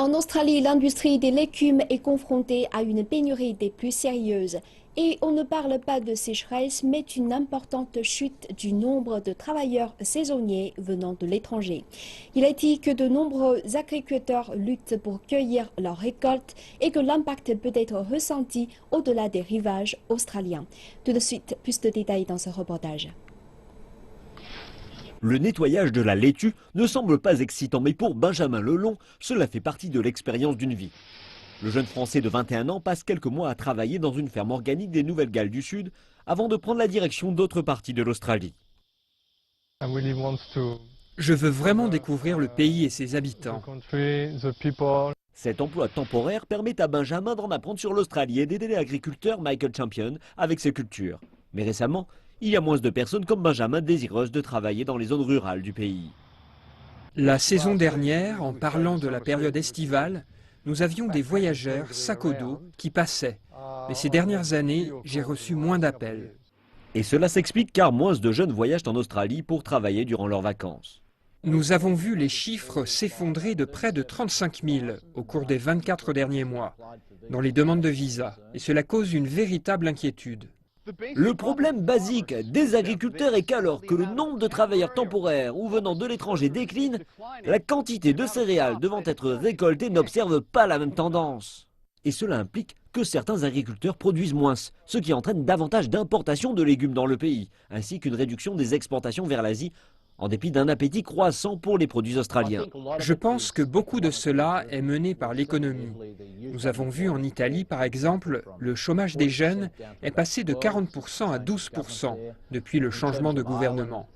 En Australie, l'industrie des légumes est confrontée à une pénurie des plus sérieuses. Et on ne parle pas de sécheresse, mais d'une importante chute du nombre de travailleurs saisonniers venant de l'étranger. Il est dit que de nombreux agriculteurs luttent pour cueillir leurs récoltes et que l'impact peut être ressenti au-delà des rivages australiens. Tout de suite, plus de détails dans ce reportage. Le nettoyage de la laitue ne semble pas excitant, mais pour Benjamin Lelong, cela fait partie de l'expérience d'une vie. Le jeune Français de 21 ans passe quelques mois à travailler dans une ferme organique des Nouvelles-Galles du Sud avant de prendre la direction d'autres parties de l'Australie. Je veux vraiment découvrir le pays et ses habitants. Cet emploi temporaire permet à Benjamin d'en apprendre sur l'Australie et d'aider l'agriculteur Michael Champion avec ses cultures. Mais récemment, il y a moins de personnes comme Benjamin désireuses de travailler dans les zones rurales du pays. La saison dernière, en parlant de la période estivale, nous avions des voyageurs sac au dos qui passaient. Mais ces dernières années, j'ai reçu moins d'appels. Et cela s'explique car moins de jeunes voyagent en Australie pour travailler durant leurs vacances. Nous avons vu les chiffres s'effondrer de près de 35 000 au cours des 24 derniers mois dans les demandes de visa. Et cela cause une véritable inquiétude. Le problème basique des agriculteurs est qu'alors que le nombre de travailleurs temporaires ou venant de l'étranger décline, la quantité de céréales devant être récoltées n'observe pas la même tendance. Et cela implique que certains agriculteurs produisent moins, ce qui entraîne davantage d'importations de légumes dans le pays, ainsi qu'une réduction des exportations vers l'Asie, en dépit d'un appétit croissant pour les produits australiens. Je pense que beaucoup de cela est mené par l'économie. Nous avons vu en Italie, par exemple, le chômage des jeunes est passé de 40% à 12% depuis le changement de gouvernement.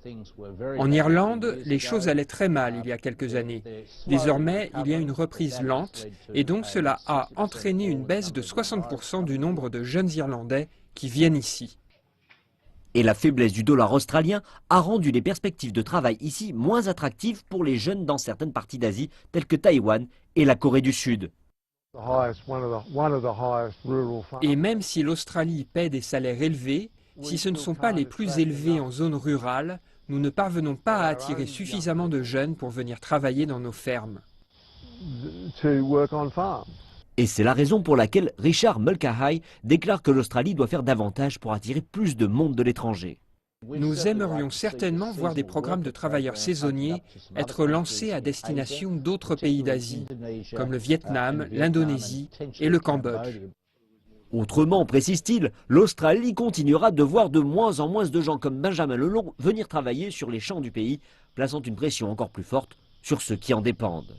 En Irlande, les choses allaient très mal il y a quelques années. Désormais, il y a une reprise lente et donc cela a entraîné une baisse de 60% du nombre de jeunes Irlandais qui viennent ici. Et la faiblesse du dollar australien a rendu les perspectives de travail ici moins attractives pour les jeunes dans certaines parties d'Asie, telles que Taïwan et la Corée du Sud. Et même si l'Australie paie des salaires élevés, si ce ne sont pas les plus élevés en zone rurale, nous ne parvenons pas à attirer suffisamment de jeunes pour venir travailler dans nos fermes. Et c'est la raison pour laquelle Richard Mulcahy déclare que l'Australie doit faire davantage pour attirer plus de monde de l'étranger. Nous aimerions certainement voir des programmes de travailleurs saisonniers être lancés à destination d'autres pays d'Asie, comme le Vietnam, l'Indonésie et le Cambodge. Autrement, précise-t-il, l'Australie continuera de voir de moins en moins de gens comme Benjamin Lelong venir travailler sur les champs du pays, plaçant une pression encore plus forte sur ceux qui en dépendent.